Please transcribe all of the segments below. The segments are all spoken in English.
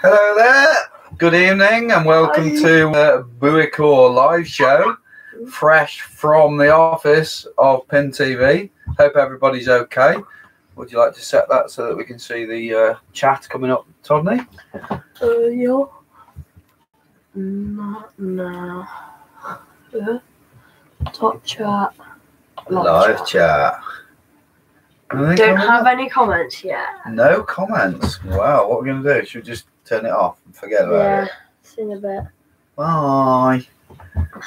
Hello there, good evening and welcome to Booicore live show, fresh from the office of Pin TV. Hope everybody's okay. Would you like to set that so that we can see the chat coming up, Todney? Yeah. No. Yeah. Top chat. Live chat. Don't have any comments yet. No comments. Wow, what are we going to do? Should we just turn it off and forget about it? See you in a bit. Bye.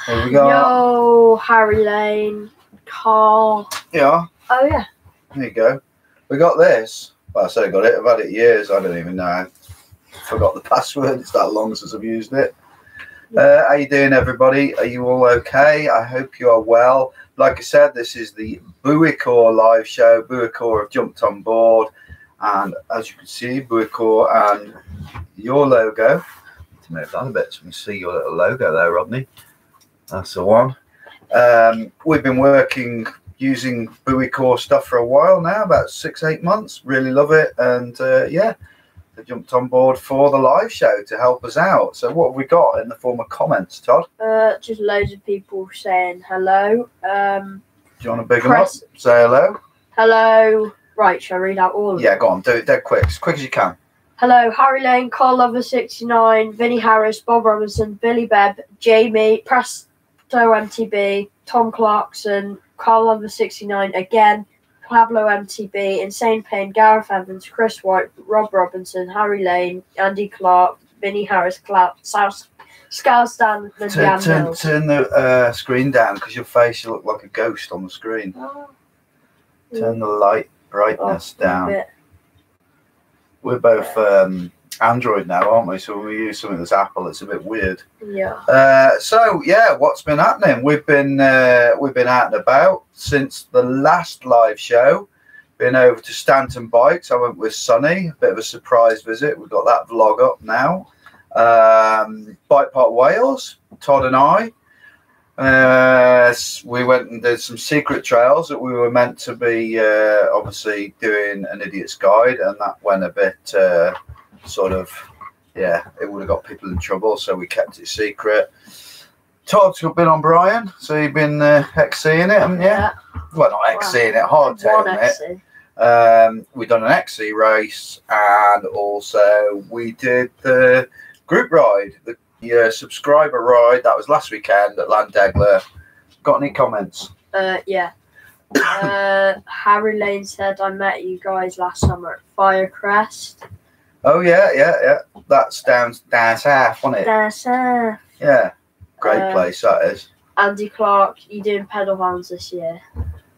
Here we go. Yo, Harry Lane, Carl. Yeah. Oh, yeah. There you go. We got this. Well, I say I got it. I've had it years. I don't even know. I forgot the password. It's that long since I've used it. How you doing, everybody? Are you all okay? I hope you are well. Like I said, this is the Booicore live show. Booicore have jumped on board. And as you can see, Booicore and your logo. To move that a bit so we can see your little logo there, Rodney. That's the one. We've been working using Booicore stuff for a while now, about 6-8 months. Really love it. And yeah, they jumped on board for the live show to help us out. So what have we got in the form of comments, Todd? Just loads of people saying hello. Do you want to big them up? Say hello. Hello. Right, shall I read out all of them? Yeah, go on. Do it dead quick. As quick as you can. Hello, Harry Lane, Carl Lover 69, Vinnie Harris, Bob Robinson, Billy Bebb, Jamie, Presto MTB, Tom Clarkson, Carl Lover 69 again, Pablo MTB, Insane Pain, Gareth Evans, Chris White, Rob Robinson, Harry Lane, Andy Clark, Vinnie Harris, Scoustan, and Jan Mills. Turn the screen down because your face, you look like a ghost on the screen. Turn the light brightness down. We're both Android now, aren't we? So when we use something that's Apple, it's a bit weird. Yeah. So yeah, what's been happening? We've been out and about since the last live show. Been over to Stanton Bikes. I went with Sonny. A bit of a surprise visit. We've got that vlog up now. Bike Park Wales. Todd and I. We went and did some secret trails that we were meant to be obviously doing an idiot's guide, and that went a bit sort of, yeah, it would have got people in trouble, so we kept it secret. Todd's been on Brian, so you've been XCing it, haven't you? Yeah. Well, not XCing it, hardtailing it. We've done an XC race, and also we did the group ride, the subscriber ride. That was last weekend at Landegler. Got any comments? Yeah. Harry Lane said, I met you guys last summer at Firecrest. Oh, yeah. That's down south, wasn't it? Down south. Yeah. Great place, that is. Andy Clark, you doing pedal vans this year?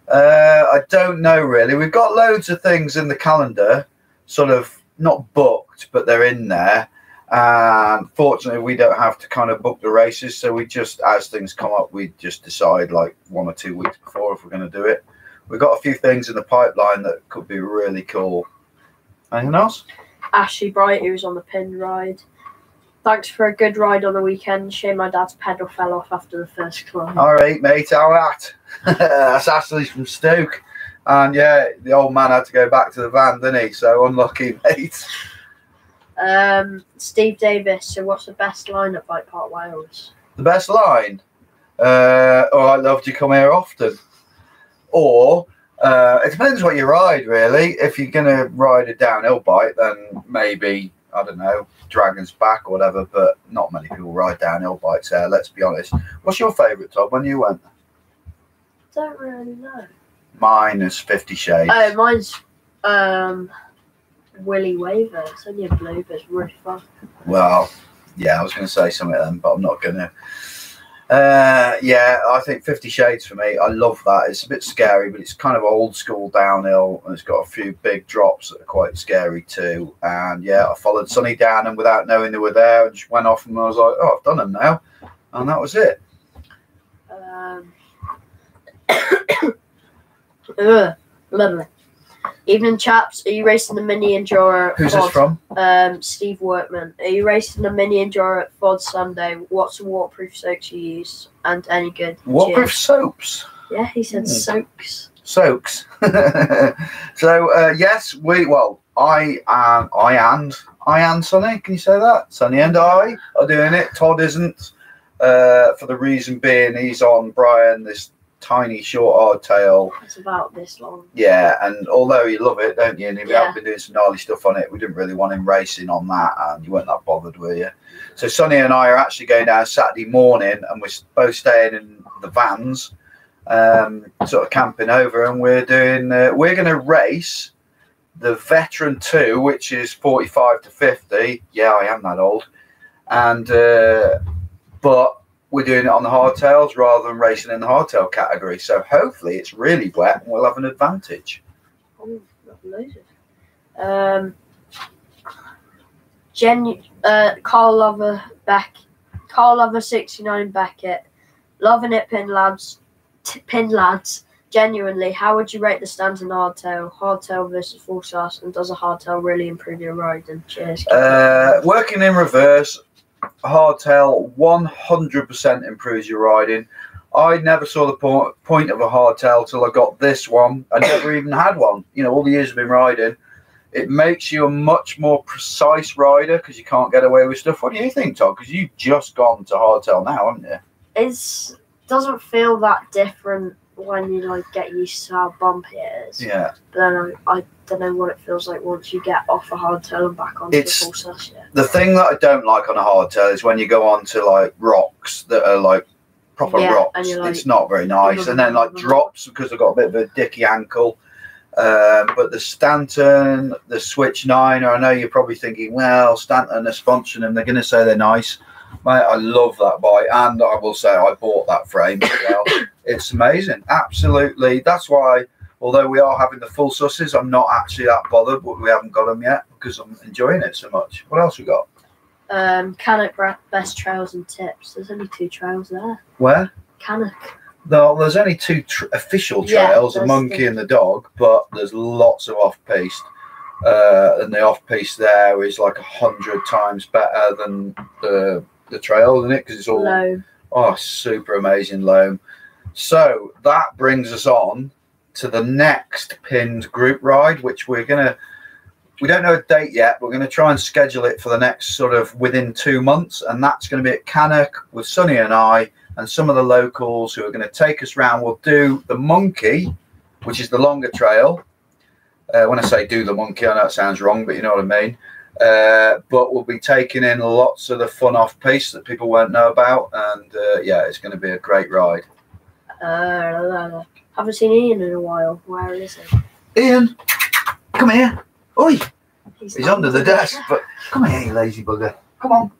I don't know, really. We've got loads of things in the calendar, sort of not booked, but they're in there. And fortunately, we don't have to kind of book the races. So we just, as things come up, we just decide like 1 or 2 weeks before if we're going to do it. We've got a few things in the pipeline that could be really cool. Anything else? Ashley Bright, who was on the pin ride. Thanks for a good ride on the weekend. Shame my dad's pedal fell off after the first climb. All right, mate. How that? That's Ashley from Stoke. And yeah, the old man had to go back to the van, didn't he? So unlucky, mate. Steve Davis, so what's the best line at Bike Park Wales? The best line? I loved you come here often. Or, it depends what you ride, really. If you're going to ride a downhill bike, then maybe, I don't know, Dragon's Back or whatever, but not many people ride downhill bikes there, let's be honest. What's your favourite, Todd, when you went? Don't really know. Mine is 50 Shades. Oh, mine's Willy Waver. It's only a blue, but it's really fun. Well, yeah, I was going to say something then, but I'm not going to. Yeah, I think 50 Shades for me. I love that. It's a bit scary, but it's kind of old school downhill, and it's got a few big drops that are quite scary too. And yeah, I followed Sonny down, and without knowing they were there, and just went off, and I was like, oh, I've done them now, and that was it. Lovely. Evening, chaps. Are you racing the mini enduro? Who's this from? Steve Workman. Are you racing the mini enduro at Fod Sunday? What's the waterproof soaks you use? And any good? Waterproof soaps? Yeah, he said soaks. Soaks. So yes, and Sonny, can you say that? Sonny and I are doing it. Todd isn't, for the reason being he's on Brian, this tiny short hardtail. It's about this long. Yeah, and although you love it, don't you? And we have been doing some gnarly stuff on it. We didn't really want him racing on that, and you weren't that bothered, were you? So Sonny and I are actually going down Saturday morning, and we're both staying in the vans, sort of camping over, and we're doing. We're going to race the Veteran 2, which is 45 to 50. Yeah, I am that old, and but we're doing it on the hardtails rather than racing in the hardtail category. So hopefully it's really wet and we'll have an advantage. Oh, Carl Lover 69 Beckett. Loving it, pin lads. Genuinely, how would you rate the stands in hardtail? Hardtail versus full sauce, and does a hardtail really improve your riding? Cheers. Working in reverse, hardtail 100% improves your riding. I never saw the point of a hardtail till I got this one. I never even had one. You know, all the years I've been riding. It makes you a much more precise rider because you can't get away with stuff. What do you think, Todd? Because you've just gone to hardtail now, haven't you? It doesn't feel that different when you like get used to how bumpy it is. Yeah. But then I don't know what it feels like once you get off a hardtail and back onto the full sauce. Yeah. The thing that I don't like on a hardtail is when you go on to like rocks that are like proper rocks. Like, it's not very nice. And then like drops because I've got a bit of a dicky ankle. But the Stanton, the Switch 9, I know you're probably thinking, well, Stanton are sponsoring them. They're going to say they're nice. Mate, I love that bike. And I will say I bought that frame as well. It's amazing. Absolutely. That's why, although we are having the full susses, I'm not actually that bothered, but we haven't got them yet because I'm enjoying it so much. What else we got? Cannock best trails and tips. There's only 2 trails there. Where? Cannock. No, there's only 2 official trails, the Monkey and the Dog, but there's lots of off-piste. And the off-piste there is like 100 times better than the trail, isn't it? Because it's all loam. Oh, super amazing loam. So that brings us on to the next pinned group ride, which we don't know a date yet, but we're going to try and schedule it for the next sort of within 2 months. And that's going to be at Cannock with Sonny and I and some of the locals who are going to take us round. We'll do the Monkey, which is the longer trail. When I say do the Monkey, I know it sounds wrong, but you know what I mean. But we'll be taking in lots of the fun off-piste that people won't know about. And yeah, it's going to be a great ride. Haven't seen Ian in a while. Where is he? Ian, come here. Oi! He's under the desk, but come here, you lazy bugger. Come on.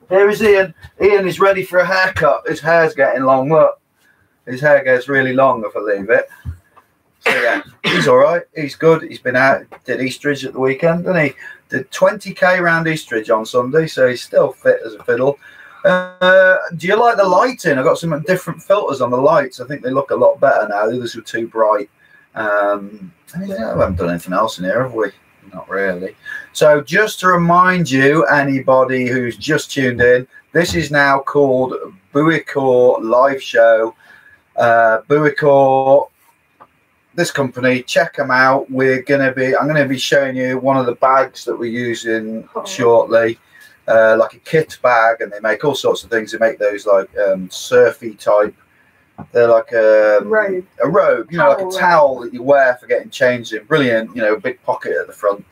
Here is Ian. Ian is ready for a haircut. His hair's getting long. Look, his hair gets really long if I leave it. So yeah, he's all right. He's good. He's been out, did Eastridge at the weekend, didn't he? Did 20k round Eastridge on Sunday, so he's still fit as a fiddle. Do you like the lighting? I've got some different filters on the lights. I think they look a lot better now. The others were too bright. We haven't done anything else in here, have we? Not really. So just to remind you, anybody who's just tuned in, this is now called Booicore Live Show. Booicore, this company, check them out. I'm going to be showing you one of the bags that we're using shortly. Like a kit bag, and they make all sorts of things. They make those like surfy type. They're like a robe, you know, like a towel that you wear for getting changed in. Brilliant, you know, big pocket at the front.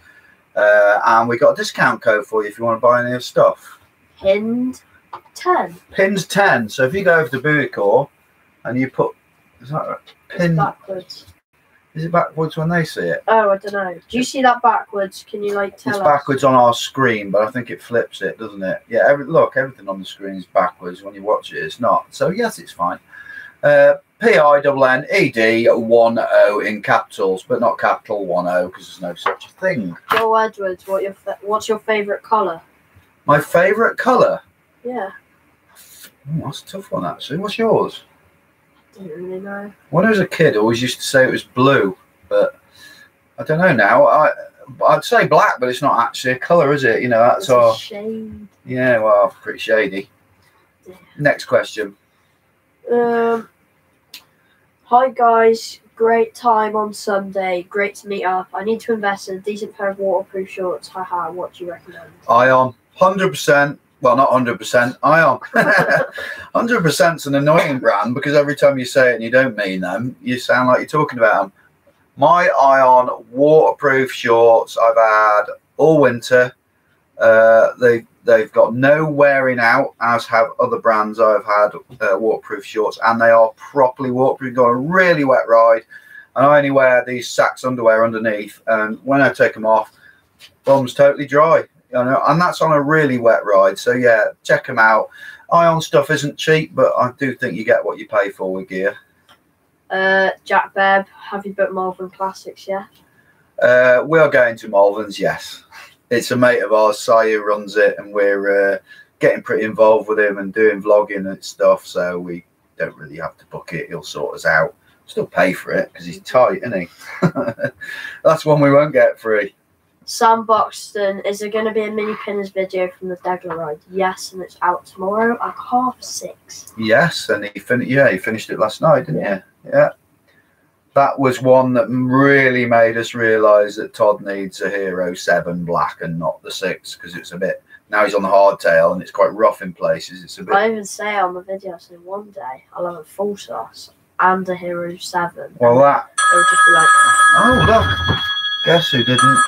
And we got a discount code for you if you want to buy any of the stuff. Pinned 10. Pinned 10. So if you go over to Booicore and you put, is that right? Pin backwards. Is it backwards when they see it? Oh, I don't know. Do you see that backwards? Can you like tell us? It's backwards on our screen, but I think it flips it, doesn't it? Yeah, everything on the screen is backwards. When you watch it, it's not. So yes, it's fine. PINNED10 in capitals, but not capital 10 because there's no such a thing. Joel Edwards, what's your favourite colour? My favourite colour? Yeah. That's a tough one, actually. What's yours? I don't really know. When I was a kid, I always used to say it was blue, but I don't know now. I'd say black, but it's not actually a colour, is it? You know, that's our shade. Yeah, well, pretty shady. Yeah. Next question. Hi guys, great time on Sunday. Great to meet up. I need to invest in a decent pair of waterproof shorts. Haha, what do you recommend? Ion, 100%. Well, not 100%. Ion. 100% is an annoying brand because every time you say it and you don't mean them, you sound like you're talking about them. My Ion waterproof shorts I've had all winter. They've got no wearing out, as have other brands I've had waterproof shorts, and they are properly waterproof. Got a really wet ride, and I only wear these Sax underwear underneath, and when I take them off, bum's totally dry. You know, and that's on a really wet ride. So yeah, check them out. Ion stuff isn't cheap, but I do think you get what you pay for with gear. Jack Bebb, have you booked Malvern Classics yet? We are going to Malvern's, yes. It's a mate of ours, Si, who runs it, and we're getting pretty involved with him and doing vlogging and stuff, so we don't really have to book it. He'll sort us out. Still pay for it because he's tight, isn't he? That's one we won't get free. Sam Buxton, is there going to be a mini pinners video from the Degler ride? Yes, and it's out tomorrow at 6:30. Yes, and he finished it last night, didn't he? Yeah. That was one that really made us realise that Todd needs a Hero 7 black and not the 6, because it's a bit. Now he's on the hardtail and it's quite rough in places. It's a bit. I even say on the video, so one day I'll have a full sauce and a Hero 7. Well, that. It'll just be like. Oh, look. Guess who didn't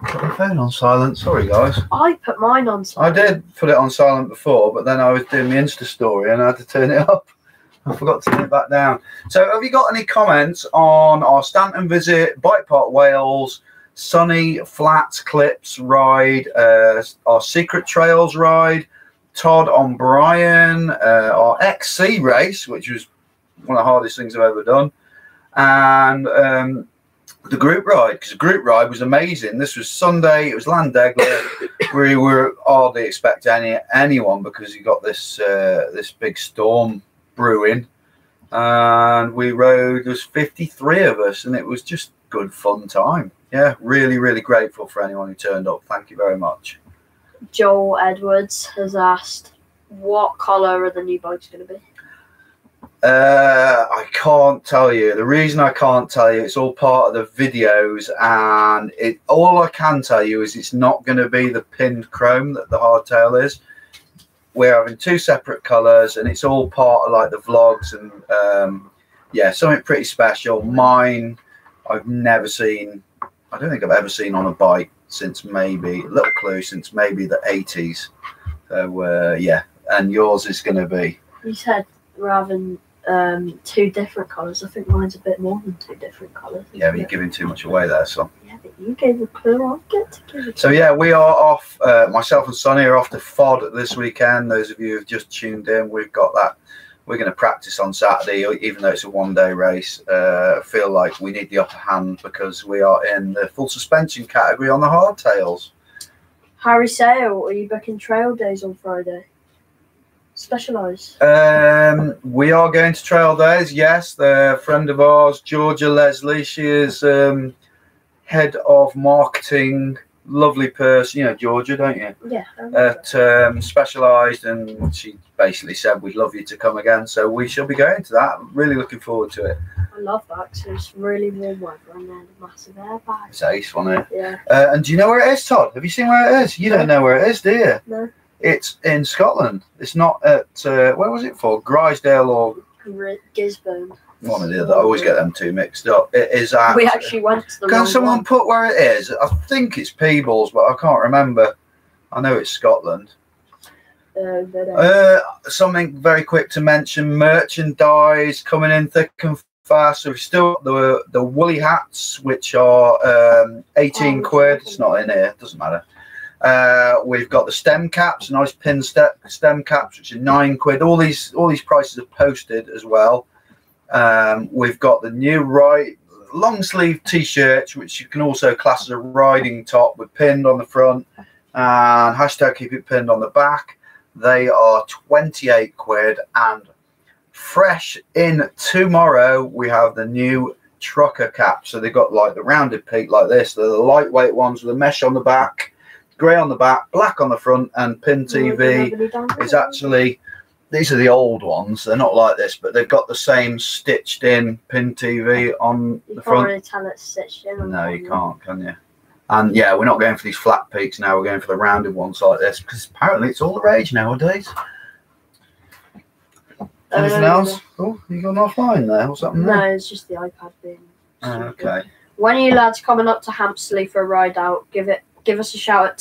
put the phone on silent? Sorry, guys. I put mine on silent. I did put it on silent before, but then I was doing the Insta story and I had to turn it up. I forgot to turn it back down. So have you got any comments on our Stanton visit, Bike Park Wales, Sunny Flats Clips ride, our Secret Trails ride, Todd on Brian, our XC race, which was one of the hardest things I've ever done, and the group ride, because the group ride was amazing. This was Sunday. It was Landegler. We were hardly expecting anyone because you got this this big storm brewing, and we rode. There was 53 of us, and it was just good fun time. Yeah, really, really grateful for anyone who turned up. Thank you very much. Joel Edwards has asked, what colour are the new bikes going to be? I can't tell you. The reason I can't tell you, it's all part of the videos, and all I can tell you is it's not going to be the pinned chrome that the hardtail is. We're having two separate colours, and it's all part of like the vlogs, and yeah, something pretty special. Mine, I've never seen. I don't think I've ever seen on a bike since maybe, little clue, since maybe the 80s. So yeah, and yours is going to be. You said rather than two different colours. I think mine's a bit more than two different colours. Yeah, but you're giving too much away there, son. Yeah, but you gave the clue. I'll get to give it. So yeah, we are off. Myself and Sonny are off to FOD this weekend. Those of you who've just tuned in, we've got that. We're going to practice on Saturday, even though it's a one-day race. I feel like we need the upper hand because we are in the full suspension category on the hardtails. Harry Sale, are you booking trail days on Friday? Specialised. We are going to trail days. Yes, the friend of ours, Georgia Leslie. She is head of marketing. Lovely person, you know Georgia, don't you? Yeah. At Specialised, and she basically said we'd love you to come again. So we shall be going to that. Really looking forward to it. I love that because it's really warm weather and then a massive airbag. It's ace, wasn't it? Yeah. And do you know where it is, Todd? Have you seen where it is? You don't know where it is, do you? No. It's in Scotland. It's not at where was it for? Grisdale or Gisborne. one of the other. I always get them two mixed up. It is at. We actually went to the. Can someone one. put where it is? I think it's Peebles, but I can't remember. I know it's Scotland. Something very quick to mention: merchandise coming in thick and fast. So we've still got the woolly hats, which are 18 quid. It's not in here. Doesn't matter. We've got the stem caps, nice pin stem caps, which are 9 quid. All these prices are posted as well. We've got the new long sleeve t-shirts, which you can also class as a riding top with pinned on the front and hashtag keep it pinned on the back. They are 28 quid, and fresh in tomorrow we have the new trucker cap. So they've got like the rounded peak like this. They're the lightweight ones with the mesh on the back, grey on the back, black on the front, and pin TV is actually these are the old ones. They're not like this, but they've got the same stitched in pin TV on the front. You can't really tell it's stitched in. No, you can't, can you? And yeah, we're not going for these flat peaks now. We're going for the rounded ones like this because apparently it's all the rage nowadays. Anything else? Oh, you got offline there? What's happening there? No, it's just the iPad being. Okay. When are you lads coming up to Hampstead for a ride out? Give us a shout at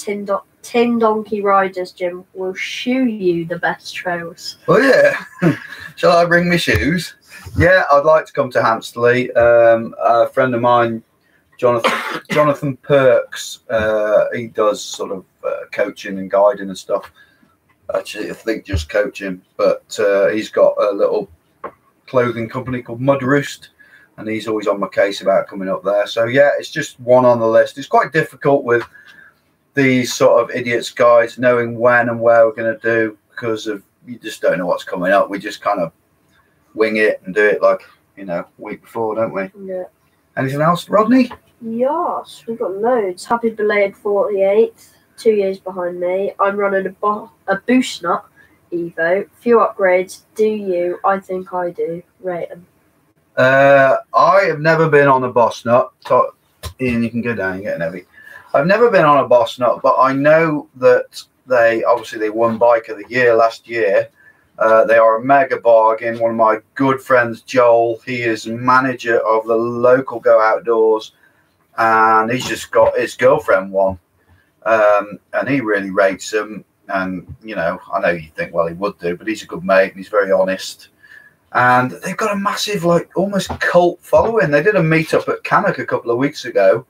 Tin Donkey Riders, Jim. We'll shoe you the best trails. Oh yeah. Shall I bring my shoes? Yeah, I'd like to come to Hampstead. A friend of mine, Jonathan Perks, he does sort of coaching and guiding and stuff. Actually, I think just coaching, but he's got a little clothing company called Mud Roost, and he's always on my case about coming up there. So yeah, it's just one on the list. It's quite difficult with these sort of idiots guys knowing when and where we're going to do, because of you just don't know what's coming up. We just kind of wing it and do it like, you know, week before, don't we? Yeah. Anything else, Rodney? Yes, we've got loads. Happy belated 48th, 2 years behind me. I'm running a Boost Nut Evo. Few upgrades. Do you? I think I do. Rate them. I have never been on a Boss Nut. Ian, you can go down and get an heavy. I've never been on a Boss Nut, but I know that they won Bike of the Year last year. They are a mega bargain. One of my good friends, Joel, he is manager of the local Go Outdoors, and he's just got his girlfriend one, and he really rates them. And you know, I know you think, well, he would do, but he's a good mate and he's very honest. And they've got a massive, like, almost cult following. They did a meetup at Cannock a couple of weeks ago.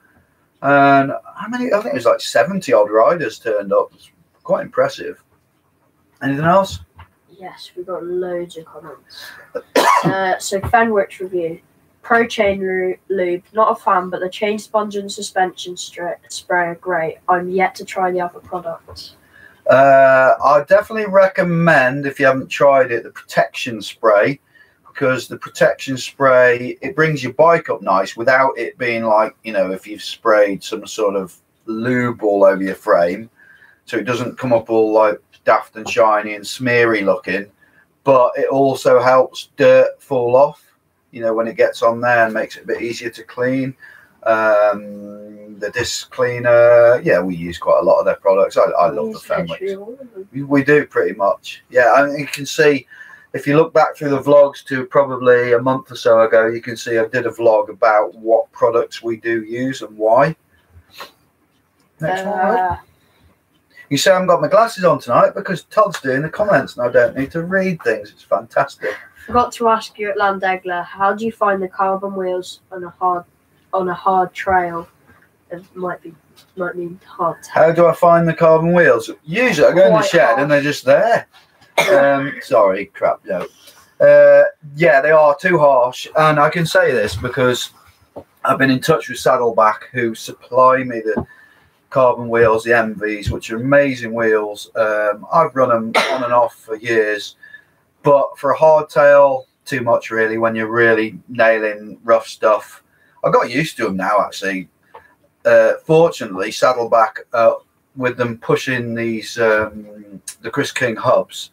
And how many? I think it was like 70 odd riders turned up. It's quite impressive. Anything else? Yes, we've got loads of comments. So Fenwick's review. Pro Chain Lube, not a fan, but the chain sponge and suspension spray are great. I'm yet to try the other products. I definitely recommend, if you haven't tried it, the protection spray, because the protection spray, it brings your bike up nice without it being like, you know, if you've sprayed some sort of lube all over your frame, so it doesn't come up all like daft and shiny and smeary looking, but it also helps dirt fall off, you know, when it gets on there, and makes it a bit easier to clean. The disc cleaner, yeah, we use quite a lot of their products. I love the Fenwicks. We do pretty much. Yeah, I mean, you can see, if you look back through the vlogs to probably a month or so ago, you can see I did a vlog about what products we do use and why. Next one, right? You say I haven't got my glasses on tonight because Todd's doing the comments and I don't need to read things. It's fantastic. Forgot to ask you at Landegler, how do you find the carbon wheels on a hard trail? It might mean hard. How do I find the carbon wheels? Usually I go in the shed and they're just there. Sorry, crap joke. Yeah, they are too harsh, and I can say this because I've been in touch with Saddleback, who supply me the carbon wheels, the MVs, which are amazing wheels. I've run them on and off for years, but for a hardtail, too much really. When you're really nailing rough stuff, I got used to them now. Actually, fortunately, Saddleback, with them pushing these the Chris King hubs,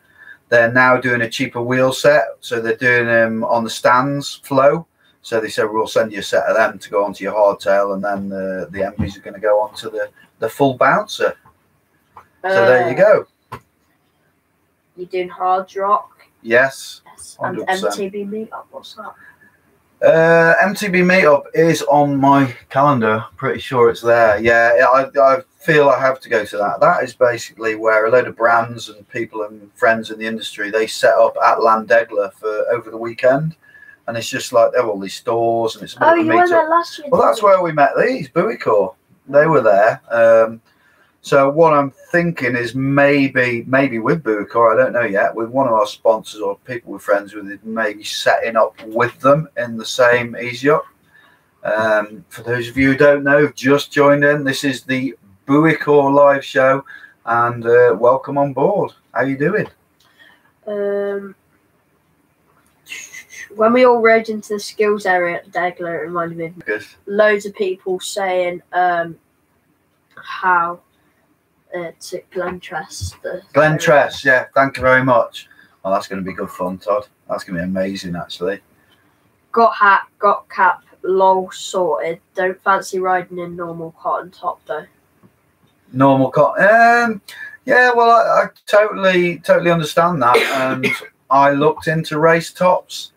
they're now doing a cheaper wheel set, so they're doing them on the stands flow. So they said, we'll send you a set of them to go onto your hardtail, and then the MVs are going to go onto the full bouncer. So there you go. You're doing hard rock? Yes. 100%. And MTB meetup, what's that? MTB meetup is on my calendar. Pretty sure it's there. Yeah, I feel I have to go to that. That is basically where a load of brands and people and friends in the industry, they set up at Landegler for over the weekend, and it's just like they have all these stores and it's a bit of a you were there meetup. last year. Well, that's where we met these Booicore. They were there. So what I'm thinking is maybe with Booicore, I don't know yet, with one of our sponsors or people we're friends with, maybe setting up with them in the same Easy Up. For those of you who don't know, who've just joined in, this is the Booicore live show, and welcome on board. How you doing? When we all rode into the skills area at Degler, it reminded me of loads of people saying how to Glen Tress. Glen Tress, yeah, thank you very much. Oh, that's going to be good fun, Todd. That's going to be amazing, actually. Got hat, got cap, lol, sorted. Don't fancy riding in normal cotton top though. Normal cotton. Yeah, well, I totally understand that. And I looked into race tops,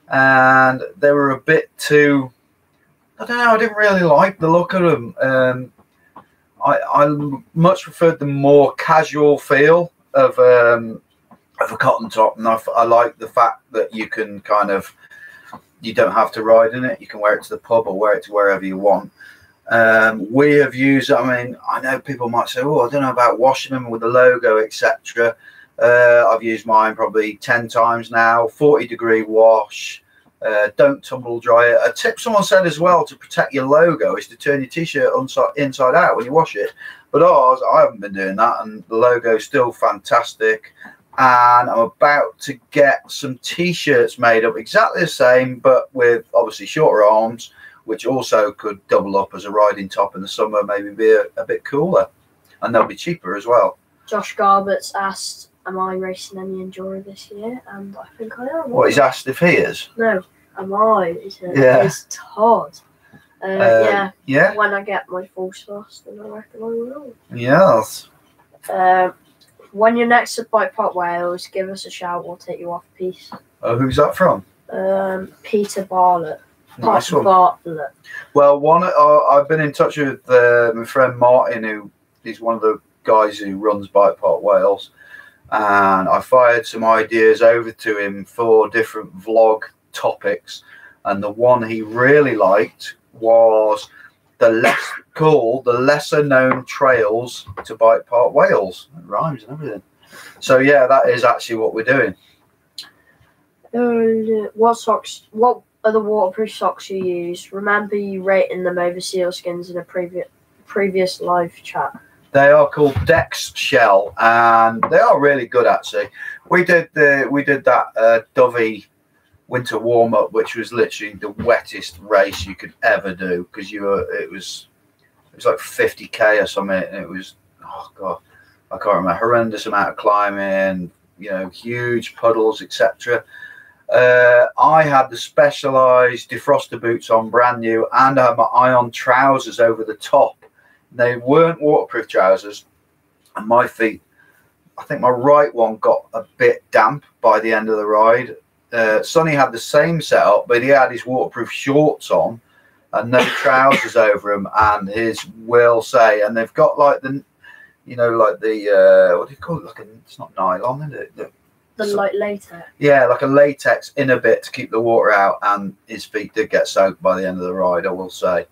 and they were a bit too. I don't know. I didn't really like the look of them. I much preferred the more casual feel of a cotton top, and I like the fact that you can you don't have to ride in it. You can wear it to the pub or wear it to wherever you want. We have used, I mean, I know people might say, oh, I don't know about washing them with the logo, etc. I've used mine probably 10 times now, 40-degree wash. Don't tumble dry it. A tip someone said as well to protect your logo is to turn your t-shirt inside out when you wash it. But ours, I haven't been doing that, and the logo is still fantastic. And I'm about to get some t-shirts made up exactly the same, but with obviously shorter arms, which also could double up as a riding top in the summer, maybe be a bit cooler, and they'll be cheaper as well. Josh Garbutt's asked, am I racing any Enduro this year? And I think I am. What, he's asked if he is? No, am I? Yeah. It's Todd. Yeah. When I get my full sauce, then I reckon I will. Yes. When you're next at Bike Park Wales, give us a shout. We'll take you off a piece. Oh, who's that from? Peter Bartlett. Nice one. Bartlett. Well, I've been in touch with my friend Martin, who is one of the guys who runs Bike Park Wales, and I fired some ideas over to him for different vlog topics, and the one he really liked was the lesser known trails to Bike Park Wales. It rhymes and everything. So yeah, that is actually what we're doing. What are the waterproof socks you use? Remember you rating them over sealskins in a previous live chat. They are called Dex Shell, and they are really good actually. We did that Dovey winter warm up, which was literally the wettest race you could ever do, because it was like 50k or something, and it was, oh god, I can't remember, horrendous amount of climbing, huge puddles, etc. I had the Specialized defroster boots on, brand new, and I had my Ion trousers over the top. They weren't waterproof trousers, and my feet, I think my right one got a bit damp by the end of the ride. Sonny had the same setup, but he had his waterproof shorts on and no trousers over him, and his will say, and they've got like the, what do you call it? It's not nylon, is it? Like latex. Yeah, like a latex inner bit to keep the water out, and his feet did get soaked by the end of the ride, I will say.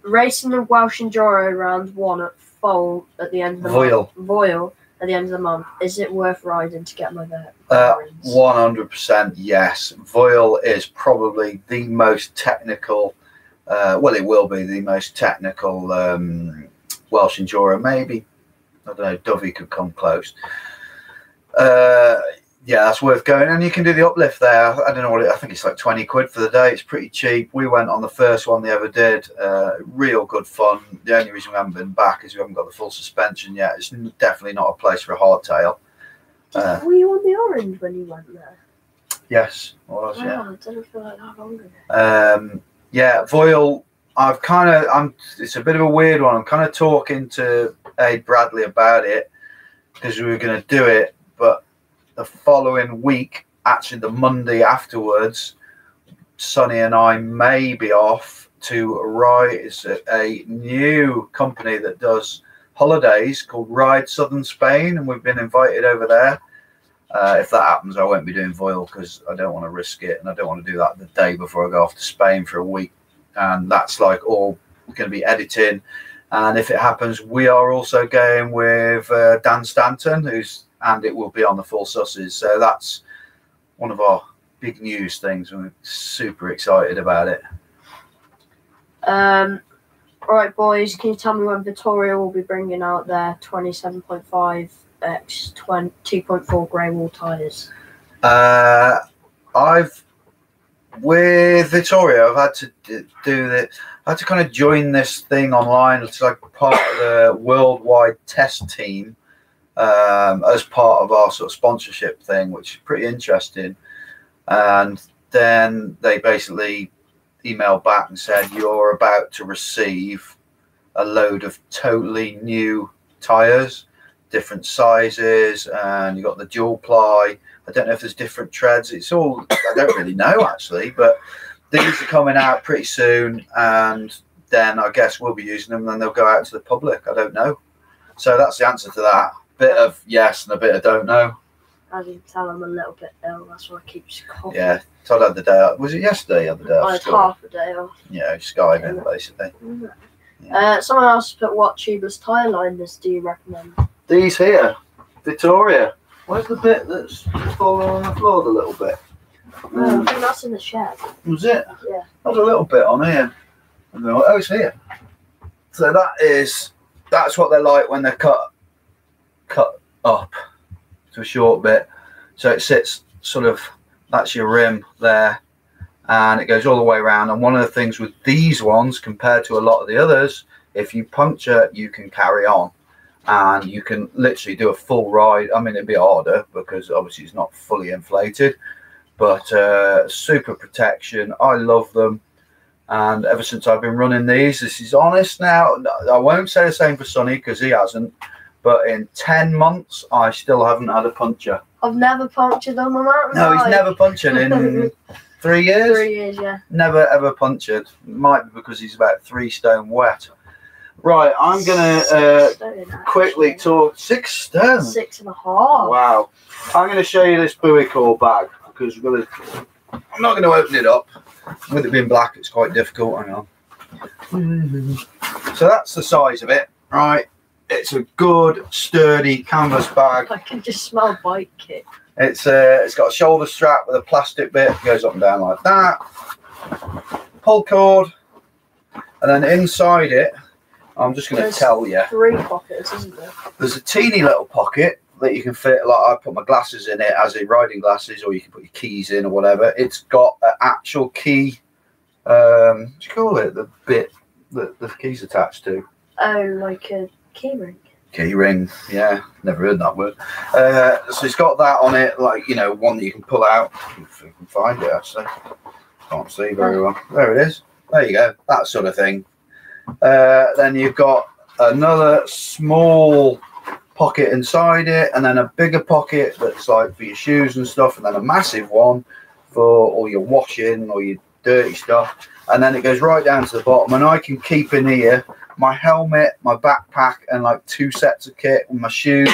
Racing the Welsh Enduro round 1 at Foal at the end of the month. Voyle at the end of the month. Is it worth riding to get my bearings? 100% yes. Voyle is probably the most technical. It will be the most technical Welsh Enduro. Maybe, I don't know, Dovey could come close. Yeah, that's worth going, and you can do the uplift there. I don't know I think it's like 20 quid for the day. It's pretty cheap. We went on the first one they ever did. Real good fun. The only reason we haven't been back is we haven't got the full suspension yet. It's definitely not a place for a hardtail. Were you on the orange when you went there? Yes, I was. Yeah. I don't feel like that long ago. Yeah, Voyle. It's a bit of a weird one. I'm kind of talking to Aid Bradley about it, because we were going to do it, but the following week, actually the Monday afterwards, Sonny and I may be off to ride. It's a new company that does holidays called Ride Southern Spain, and we've been invited over there. If that happens, I won't be doing Voyle because I don't want to risk it, and I don't want to do that the day before I go off to Spain for a week. And that's like all going to be editing. And if it happens, we are also going with Dan Stanton, and it will be on the full susses. So that's one of our big news things. We're super excited about it. All right, boys, can you tell me when Vittoria will be bringing out their 27.5 x 2.4 grey wall tyres? with Vittoria, I've had to do that. I had to kind of join this thing online. It's like part of the worldwide test team as part of our sort of sponsorship thing, which is pretty interesting. And then they basically emailed back and said, you're about to receive a load of totally new tyres, different sizes, and you got the dual ply. I don't know if there's different treads. It's all, I don't really know actually, but these are coming out pretty soon, and then I guess we'll be using them, and then they'll go out to the public. I don't know. So that's the answer to that. Bit of yes and a bit of don't know. As you can tell, I'm a little bit ill. That's why I keep coughing. Yeah, Todd had the day off. Was it yesterday? The day off? I had half a day off. Yeah, skiving basically. Yeah. Someone else put, what tubeless tyre liners do you recommend? These here, Vittoria. Where's the bit that's fallen on the floor a little bit? I think that's in the shed. Was it? Yeah. There's a little bit on here. Oh, it's here. So that's what they're like when they're cut up to a short bit. So it sits sort of, that's your rim there, and it goes all the way around. And one of the things with these ones compared to a lot of the others, if you puncture, you can carry on. And you can literally do a full ride. I mean, it'd be harder because obviously it's not fully inflated, but super protection. I love them. And ever since I've been running these, this is honest now. I won't say the same for Sonny because he hasn't. But in 10 months, I still haven't had a puncture. I've never punctured on my mountain bike. No, he's never punctured in 3 years. 3 years, yeah. Never ever punctured. Might be because he's about 3 stone wet. Right, I'm gonna quickly talk 6 stone. 6.5. Wow. I'm gonna show you this Booicore bag because I'm not gonna open it up. With it being black, it's quite difficult. Hang on. So that's the size of it, right? It's a good, sturdy canvas bag. I can just smell bike kit. It's got a shoulder strap with a plastic bit, goes up and down like that. Pull cord, and then inside it, I'm just going to tell you. 3 pockets, isn't there? There's a teeny little pocket that you can fit, like I put my glasses in it, as in riding glasses, or you can put your keys in or whatever. It's got an actual key, what do you call it? The bit that the key's attached to. Oh, like a key ring. Key ring, yeah. Never heard that word. So it's got that on it, like, you know, one that you can pull out. If you can find it, actually. Can't see very well. There it is. There you go. That sort of thing. Then you've got another small pocket inside it, and then a bigger pocket that's like for your shoes and stuff, and then a massive one for all your washing or your dirty stuff. And then it goes right down to the bottom, and I can keep in here my helmet, my backpack, and like 2 sets of kit and my shoes.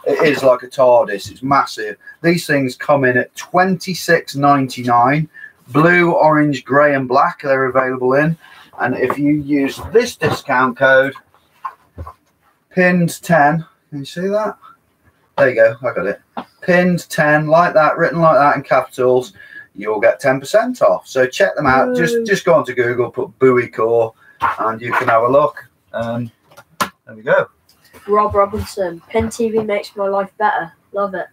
It is like a TARDIS. It's massive. These things come in at $26.99. Blue, orange, grey and black they're available in. And if you use this discount code, pinned 10, can you see that? There you go, I got it. Pinned 10, like that, written like that in capitals, you'll get 10% off. So check them out. Just go onto Google, put Booicore, and you can have a look. There we go. Rob Robinson, Pin TV makes my life better. Love it.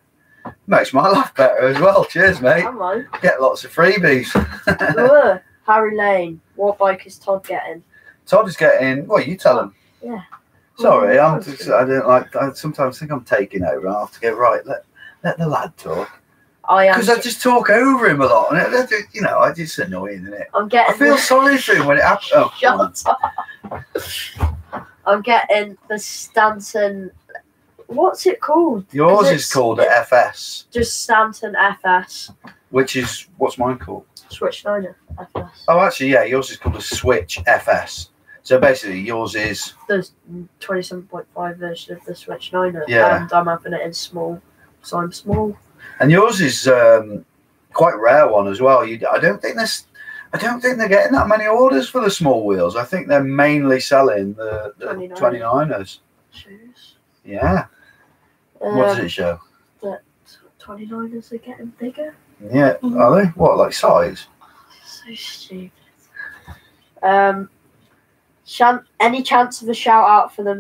Makes my life better as well. Cheers, mate. Come on. Get lots of freebies. Harry Lane, what bike is Todd getting? Todd is getting. Well, you tell him. Yeah. Sorry, I don't like. I sometimes think I'm taking over. I have to get right. Let the lad talk. Because I just talk over him a lot, and you know, I just annoying, isn't it? I feel sorry for him when it happens. Oh, shut up. I'm getting the Stanton. What's it called? Yours is called the FS. Just Stanton FS. Which is what's mine called? Switch 9 FS. Oh, actually, yeah, yours is called a Switch FS. So basically, yours is the 27.5 version of the Switch 9. Yeah. And I'm having it in small, so I'm small. And yours is quite a rare one as well. I don't think they're getting that many orders for the small wheels. I think they're mainly selling the 29ers. Shoes. Yeah. What does it show? That 29ers are getting bigger. Yeah. Are they? What, like size? So stupid. Any chance of a shout out for the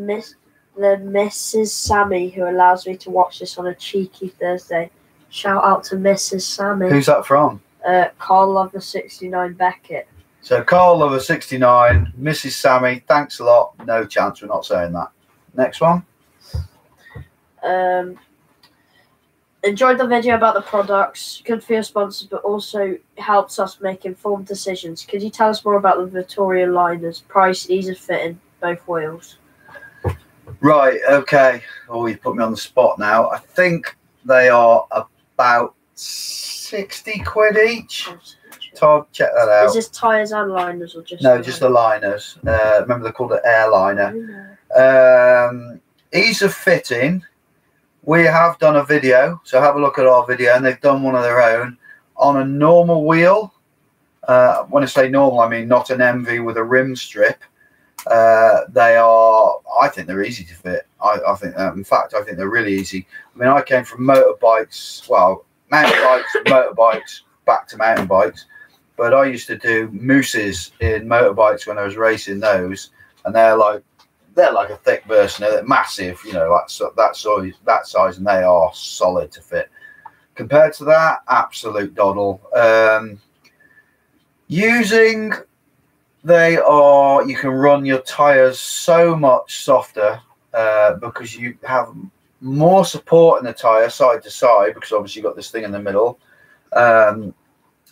Mrs. Sammy who allows me to watch this on a cheeky Thursday? Shout out to Mrs. Sammy. Who's that from? Carl Lover 69 Beckett. So Carl Lover 69, Mrs. Sammy, thanks a lot. No chance, we're not saying that. Next one. Enjoyed the video about the products. Good for your sponsors, but also helps us make informed decisions. Could you tell us more about the Vittoria liners? Price, ease of fitting, both wheels. Right, okay. Oh, you put me on the spot now. I think they are about 60 quid each. Todd, check that out. Is this tyres and liners or just? No, just the liners. Remember they're called an airliner. Ease of fitting. We have done a video, so have a look at our video, and they've done one of their own on a normal wheel. When I say normal, I mean not an MV with a rim strip. They are, I think they're easy to fit. I think, in fact, I think they're really easy. I mean, I came from motorbikes, well, mountain bikes, motorbikes, back to mountain bikes, but I used to do mooses in motorbikes when I was racing those, and they're like a thick version. They're massive, you know, that size, and they are solid to fit. Compared to that, absolute doddle. You can run your tires so much softer because you have more support in the tire side to side, because obviously you've got this thing in the middle. A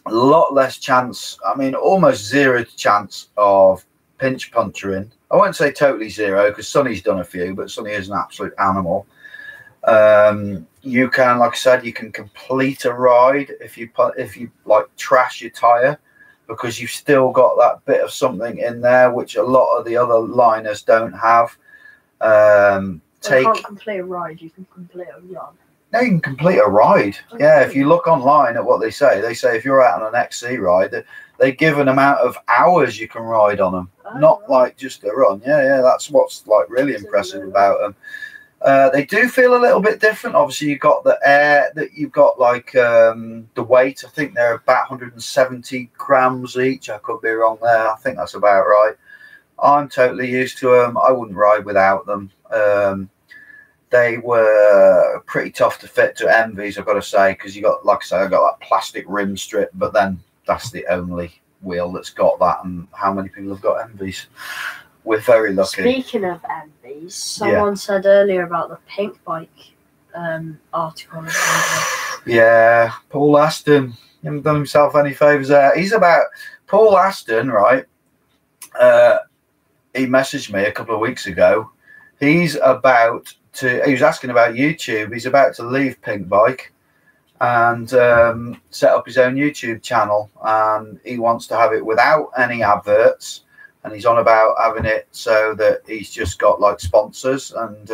lot less chance, I mean almost zero chance of pinch puncturing. I won't say totally zero, because Sonny's done a few, but Sonny is an absolute animal. You can, like I said, you can complete a ride if you like trash your tire, because you've still got that bit of something in there which a lot of the other liners don't have. You can't complete a ride, you can complete a run. No, you can complete a ride. Okay. Yeah, if you look online at what they say if you're out on an XC ride, they give an amount of hours you can ride on them, not like just a run. Yeah, that's what's like really impressive about them. They do feel a little bit different. Obviously, you've got the air, that you've got like the weight. I think they're about 170 grams each. I could be wrong there. I think that's about right. I'm totally used to them. I wouldn't ride without them. They were pretty tough to fit to MVs, I've got to say, because you got, like I say, I got that plastic rim strip, but then that's the only wheel that's got that. And how many people have got MVs? We're very lucky. Speaking of MVs, someone said earlier about the pink bike article. Yeah, Paul Aston. He hasn't done himself any favours there. Paul Aston, right? He messaged me a couple of weeks ago. He was asking about YouTube. He's about to leave Pink Bike and set up his own YouTube channel, and he wants to have it without any adverts. And he's on about having it so that he's just got like sponsors. And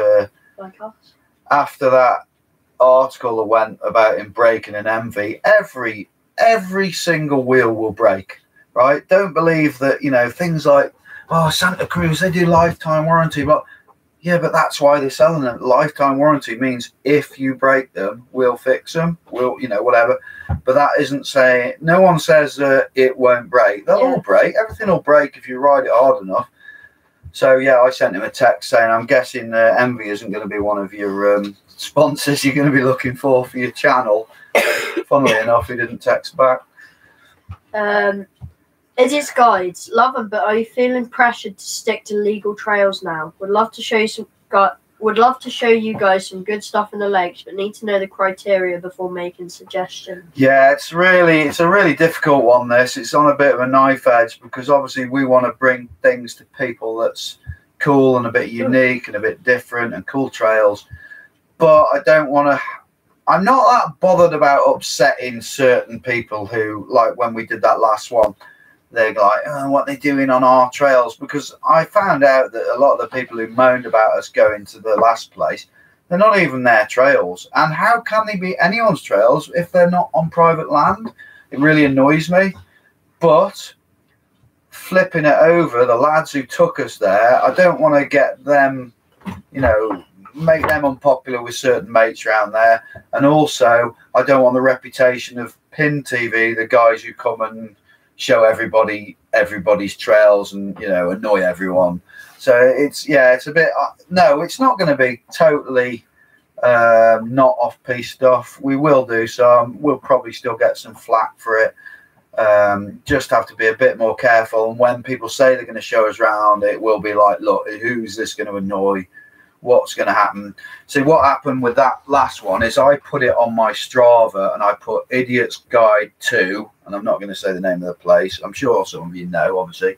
like us. After that article that went about him breaking an MV, every single wheel will break, right? Don't believe that, you know, things like, oh, Santa Cruz, they do lifetime warranty. But yeah, but that's why they're selling them. Lifetime warranty means if you break them, we'll fix them. We'll, you know, whatever. But that isn't saying, no one says it won't break. They'll all break. Everything will break if you ride it hard enough. So, yeah, I sent him a text saying, I'm guessing Envy isn't going to be one of your sponsors you're going to be looking for your channel. Funnily enough, he didn't text back. Idiots guides, love them, but are you feeling pressured to stick to legal trails now? Would love to show you guys some good stuff in the lakes, but need to know the criteria before making suggestions. Yeah, it's a really difficult one. It's on a bit of a knife edge, because obviously we want to bring things to people that's cool and a bit unique and a bit different and cool trails. But I'm not that bothered about upsetting certain people who, like when we did that last one, they're like, oh, what are they doing on our trails? Because I found out that a lot of the people who moaned about us going to the last place, they're not even their trails. And how can they be anyone's trails if they're not on private land? It really annoys me. But flipping it over, the lads who took us there, I don't want to get them, you know, make them unpopular with certain mates around there. And also, I don't want the reputation of Pin TV, the guys who come and show everybody's trails and, you know, annoy everyone. So it's a bit, no, it's not going to be totally not off-piste stuff. We will do some. We'll probably still get some flack for it. Just have to be a bit more careful. And when people say they're going to show us around, it will be like, look, who's this going to annoy? What's going to happen? See, what happened with that last one is I put it on my Strava and I put Idiot's Guide to, and I'm not going to say the name of the place. I'm sure some of you know, obviously.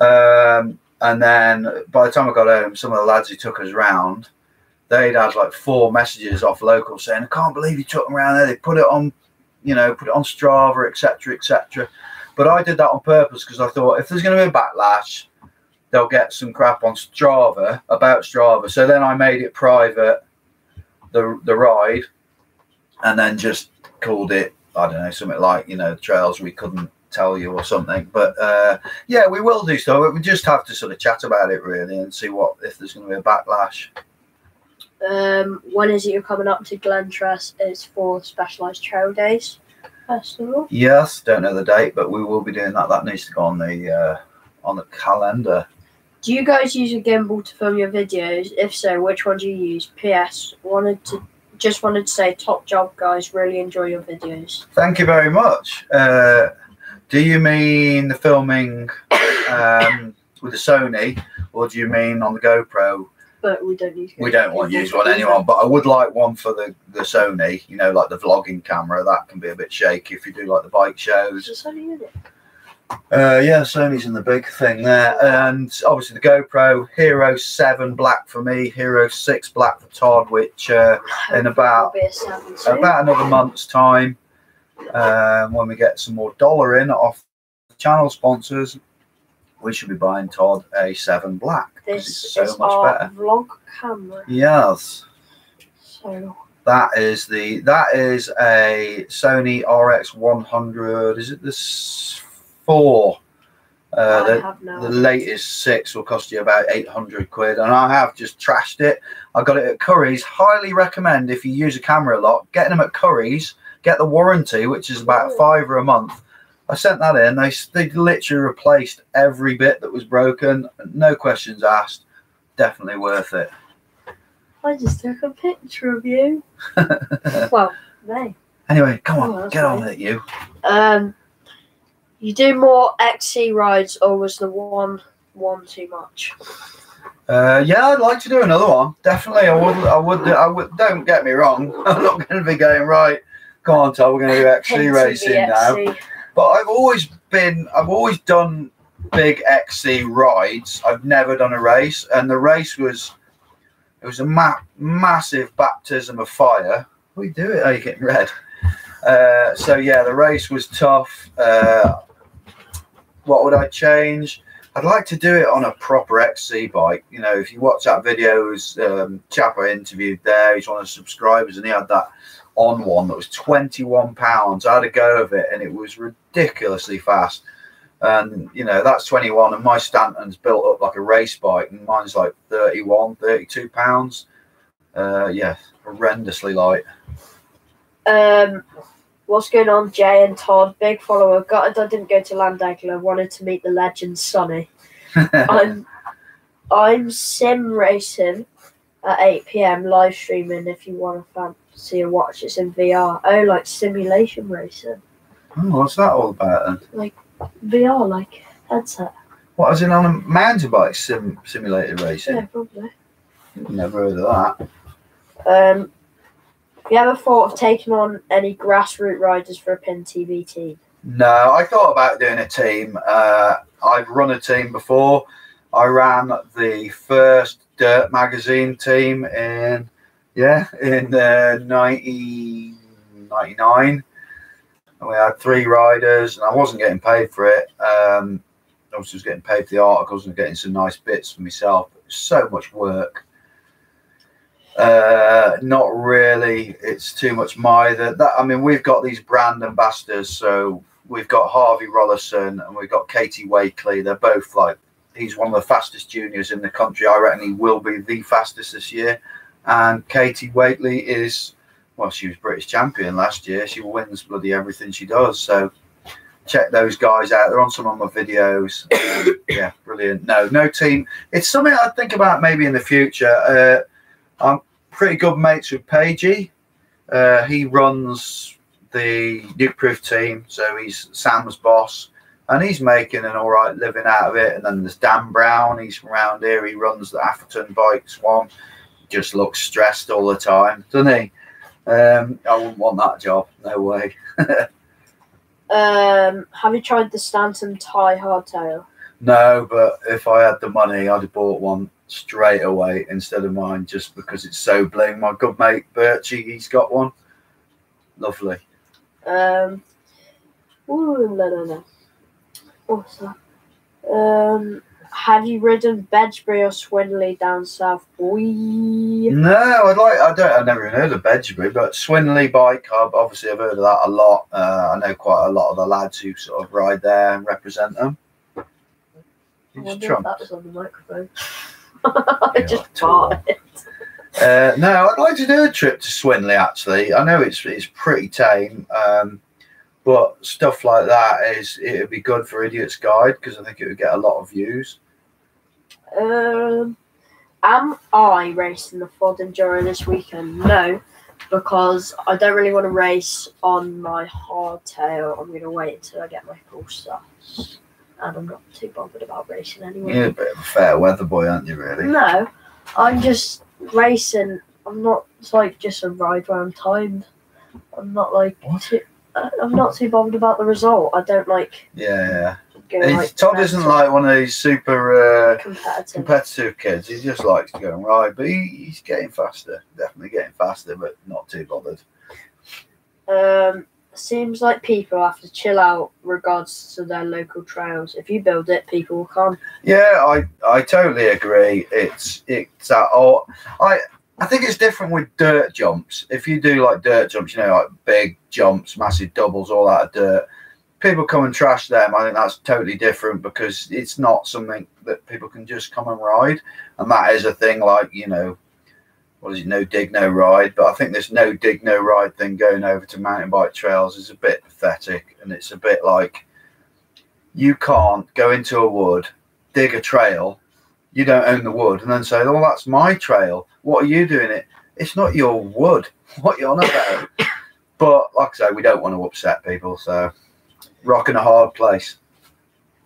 And then by the time I got home, some of the lads who took us round, they'd had like 4 messages off locals saying, I can't believe you took them around there. They put it on, you know, put it on Strava, etc., etc. But I did that on purpose because I thought if there's going to be a backlash, they'll get some crap on Strava about Strava. So then I made it private, the ride, and then just called it, I don't know, something like, you know, trails we couldn't tell you or something. But yeah, we will do so. We just have to sort of chat about it really and see if there's going to be a backlash. When is it you're coming up to Glentress? It's for Specialised Trail Days Festival. Yes, don't know the date, but we will be doing that. That needs to go on the calendar. Do you guys use a gimbal to film your videos? If so, which one do you use? PS, wanted to say top job, guys. Really enjoy your videos. Thank you very much. Do you mean the filming with the Sony, or do you mean on the GoPro? But we don't use. We don't want to use one anyone, but I would like one for the Sony. You know, like the vlogging camera. That can be a bit shaky if you do like the bike shows. Is the Sony in it? Yeah, Sony's in the big thing there, and obviously the GoPro Hero 7 black for me, Hero 6 black for Todd, which in about another month's time, when we get some more dollar in off the channel sponsors, we should be buying Todd a 7 black. This it's so is much our better. vlog camera. Yes. So that is a Sony RX 100. Is it this 4? The latest 6 will cost you about 800 quid, and I have just trashed it. I got it at Curry's. Highly recommend if you use a camera a lot, getting them at Curry's. Get the warranty, which is about £5 a month. I sent that in. They literally replaced every bit that was broken. No questions asked. Definitely worth it. I just took a picture of you. Well, no. Anyway, come on, get on with it, you. You do more XC rides, or was the one too much? Yeah, I'd like to do another one. Definitely, I would. Don't get me wrong. I'm not going to be going right. Come on, Todd. We're going to do XC racing now. But I've always done big XC rides. I've never done a race, and the race was a massive baptism of fire. We do it. Are you getting red? So yeah, the race was tough. What would I change? I'd like to do it on a proper XC bike. You know, if you watch that video, chap I interviewed there, he's one of the subscribers, and he had that on one that was £21. I had a go of it, and it was ridiculously fast. And you know, that's 21, and my Stanton's built up like a race bike, and mine's like 31, 32 pounds. Yeah, horrendously light. What's going on, Jay and Todd? Big follower. Gutted I didn't go to Landegler. Wanted to meet the legend Sonny. I'm sim racing at 8 p.m. live streaming. If you want to fancy a watch, it's in VR. Oh, like simulation racing. Oh, what's that all about then? Like VR, like headset. What, is it on a mountain bike simulated racing? Yeah, probably. Never heard of that. Have you ever thought of taking on any grassroots riders for a Pin TV team? No, I thought about doing a team. I've run a team before. I ran the first Dirt magazine team in 1999. And we had 3 riders, and I wasn't getting paid for it. I was just getting paid for the articles and getting some nice bits for myself. It was so much work. Not really. It's too much I mean, we've got these brand ambassadors. So we've got Harvey Rollerson and we've got Katie Wakely. They're both he's one of the fastest juniors in the country. I reckon he will be the fastest this year. And Katie Wakely is, well, she was British champion last year. She wins bloody everything she does. So check those guys out. They're on some of my videos. Yeah, brilliant. No team. It's something I think about maybe in the future. I'm pretty good mates with Pagey. He runs the Nuke Proof team, so he's Sam's boss, and he's making an all right living out of it. And then there's Dan Brown, he's from around here, he runs the Atherton Bikes one. Just looks stressed all the time, doesn't he? I wouldn't want that job, no way. Have you tried the Stanton Tie hardtail? No, but if I had the money, I'd have bought one straight away instead of mine, just because it's so bling. My good mate Birchie, he's got one. Lovely. Ooh, no. What's that? Have you ridden Bedgebury or Swinley down south? No, I've never even heard of Bedgebury, but Swinley Bike Hub, obviously I've heard of that a lot. I know quite a lot of the lads who sort of ride there and represent them. I wonder if that was on the microphone. I just no, I'd like to do a trip to Swinley actually. I know it's pretty tame, but stuff like that it'd be good for Idiot's Guide because I think it would get a lot of views. Am I racing the Ford Enduro this weekend? No, because I don't really want to race on my hardtail. I'm going to wait until I get my full stuff. And I'm not too bothered about racing anyway. You're a bit of a fair weather boy, aren't you, really? No, I'm just racing. I'm not just a ride where I'm timed. I'm not I'm not too bothered about the result. I don't like. Yeah. Todd isn't like one of these super competitive kids. He just likes to go and ride, but he's getting faster. Definitely getting faster, but not too bothered. Seems like people have to chill out regards to their local trails. If you build it, people will come. Yeah, I totally agree. It's I think it's different with dirt jumps. If you do like dirt jumps, like big jumps, massive doubles, all that dirt, people come and trash them. I think that's totally different because it's not something that people can just come and ride. And that is a thing like, what is it, no dig, no ride. But I think this no dig, no ride thing going over to mountain bike trails is a bit pathetic. And it's a bit like you can't go into a wood, dig a trail, you don't own the wood, and then say, oh, that's my trail. What are you doing it? It's not your wood. What you're on about? But like I say, we don't want to upset people, so rocking a hard place.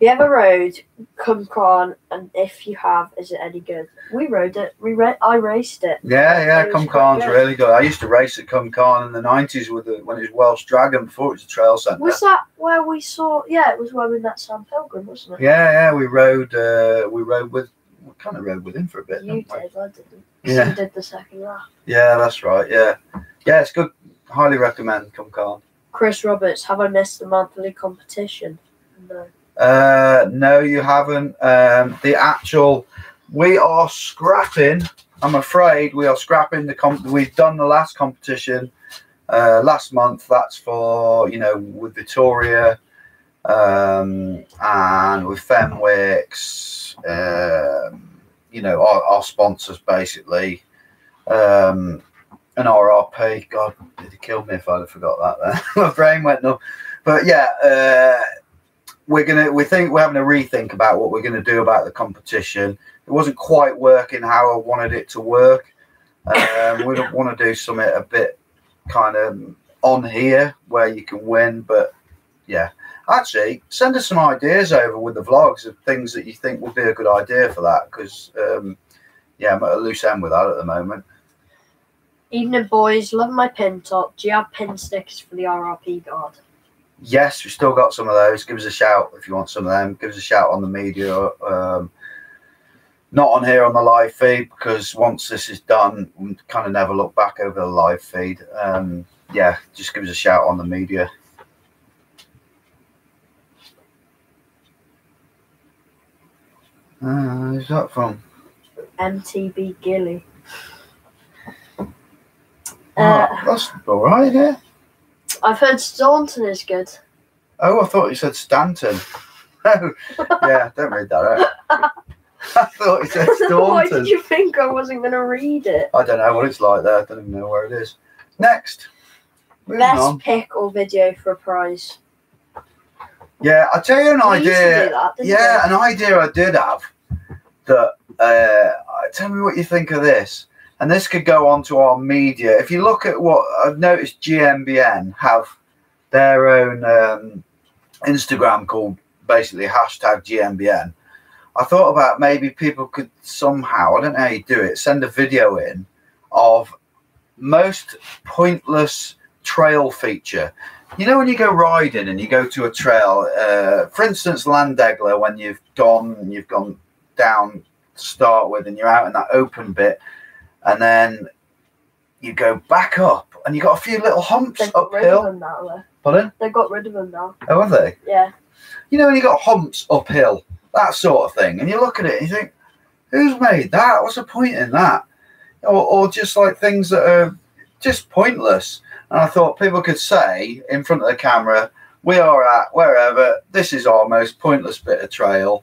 Have you ever rode Cumcorn, and if you have, is it any good? We rode it. I raced it. Yeah, Cumcorn's really good. I used to race at Cumcorn in the 90s when it was Welsh Dragon before it was a trail centre. Was that where we saw? Yeah, it was where we met Sam Pilgrim, wasn't it? Yeah, we rode with. We kind of rode with him for a bit. You did, I didn't. Yeah. You did the second lap. Yeah, that's right. Yeah, it's good. Highly recommend Cumcorn. Chris Roberts, have I missed the monthly competition? No. No, you haven't. We are scrapping. I'm afraid we are scrapping we've done the last competition last month. That's for with Victoria and with Fenwicks. Our sponsors basically, and RRP. God, did he kill me if I'd have forgot that there? My brain went numb. But yeah, we're having a rethink about what we're going to do about the competition. It wasn't quite working how I wanted it to work. We don't want to do something a bit kind of on here where you can win, but yeah. Actually, send us some ideas over with the vlogs of things that you think would be a good idea for that, because I'm at a loose end with that at the moment. Evening, boys. Love my pin top. Do you have pin stickers for the RRP guard? Yes, we've still got some of those. Give us a shout if you want some of them. Give us a shout on the media. Not on here on the live feed, because once this is done, we kind of never look back over the live feed. Just give us a shout on the media. Who's that from? MTB Gilly. That's all right, yeah. I've heard Staunton is good. Oh, I thought you said Stanton. Oh, yeah, don't read that out. I thought you said Staunton. Why did you think I wasn't going to read it? I don't know what it's like there. I don't even know where it is. Next. Best pick or video for a prize. Yeah, I'll tell you an idea. An idea I did have. That tell me what you think of this. and this could go on to our media. If you look at what I've noticed, GMBN have their own Instagram called basically #GMBN. I thought about maybe people could somehow, I don't know how you do it, send a video in of most pointless trail feature. You know, when you go riding and you go to a trail, for instance, Landegler, when you've gone down to start with and you're out in that open bit, and then you go back up and you got a few little humps uphill. Rid of them now, Pardon? they got rid of them now. Oh, have they? Yeah. You know, when you got humps uphill, that sort of thing, and you look at it and you think, who's made that? What's the point in that? Or just like things that are just pointless. And I thought people could say in front of the camera, we are at wherever, this is our most pointless bit of trail,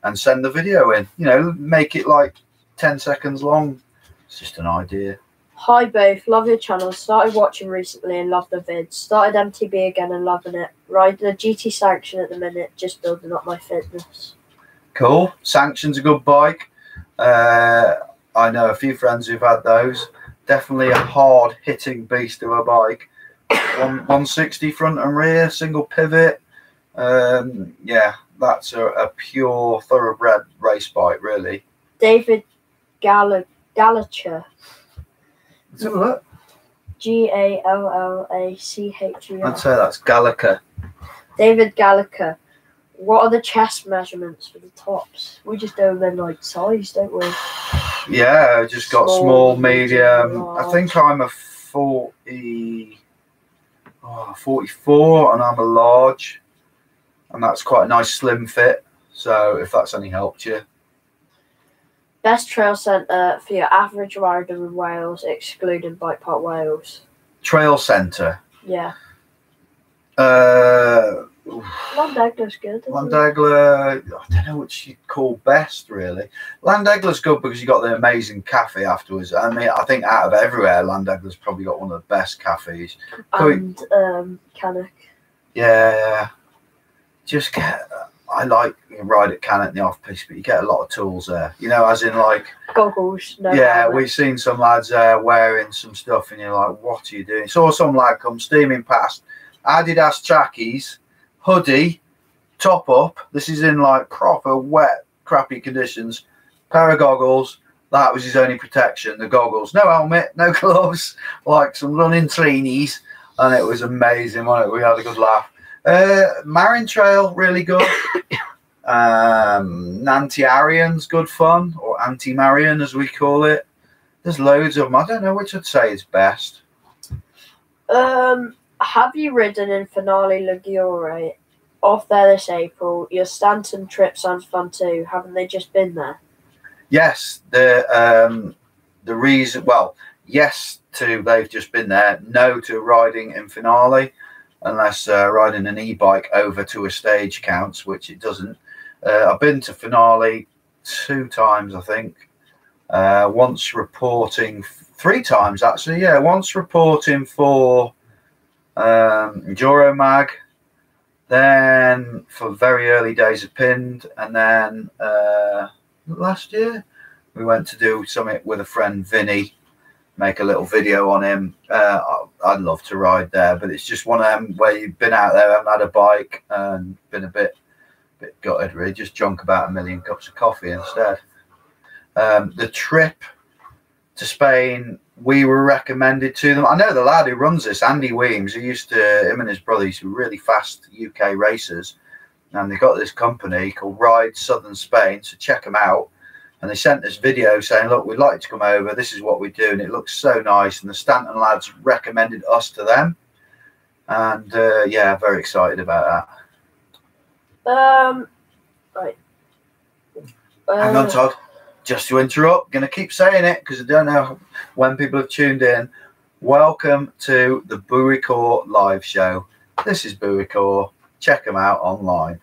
and send the video in. You know, make it like 10 seconds long. It's just an idea. Hi both, love your channel. Started watching recently and love the vids. Started MTB again and loving it. Riding a GT Sanction at the minute, just building up my fitness. Cool. Sanction's a good bike. I know a few friends who've had those. Definitely a hard hitting beast of a bike. 160 front and rear, single pivot. Yeah, that's a pure thoroughbred race bike, really. David Gallagher. Let's have a look. Gallacher. I'd say that's Gallagher. David Gallagher. What are the chest measurements for the tops? We just do them in like size, don't we? Yeah, just got small, medium. large. I think I'm a 44 and I'm a large. And that's quite a nice slim fit. So if that's any help to you. Best trail centre for your average rider in Wales, excluding Bike Park Wales. Trail centre. Yeah. Landegler's good. Landegler, I don't know what you'd call best, really. Landegler's good because you got the amazing cafe afterwards. I mean, I think out of everywhere, Landegler's probably got one of the best cafes. And Cannock. Yeah. Just get... I like ride at Cannock in the off-piste, but you get a lot of tools there. You know, as in like... Goggles. No yeah, helmet. we've seen some lads wearing some stuff and you're like, what are you doing? Saw some lad come steaming past. Adidas trackies, hoodie, top up. This is in like proper wet, crappy conditions. Pair of goggles. That was his only protection, the goggles. No helmet, no gloves, like some running trainies. And it was amazing, wasn't it? We had a good laugh. Marin Trail, really good. Nanti-Arian's good fun, or Anti-Marian as we call it. There's loads of them. I don't know which I'd say is best. Have you ridden in Finale Ligure? Off there this April. Your Stanton trip sounds fun too. Haven't they just been there? Yes, the reason, well, yes to they've just been there. No to riding in Finale, unless riding an e-bike over to a stage counts, which it doesn't. I've been to Finale 2 times, I think. Once reporting 3 times actually. Yeah, once reporting for Enduro Mag, then for very early days of Pinned, and then last year we went to do something with a friend, Vinny, make a little video on him. I'd love to ride there, but it's just one of them where you've been out there, haven't had a bike, and been a bit gutted, really, just drunk about 1 million cups of coffee instead. The trip to Spain, we were recommended to them. I know the lad who runs this, Andy Weems, who used to, him and his brother used to be really fast UK racers, and they got this company called Ride Southern Spain, so check them out. And they sent this video saying, look, we'd like to come over, this is what we do, and it looks so nice. And the Stanton lads recommended us to them, and yeah, very excited about that. Right. Hang on, Todd. Just to interrupt, going to keep saying it because I don't know when people have tuned in. Welcome to the Booicore live show. This is Booicore. Check them out online.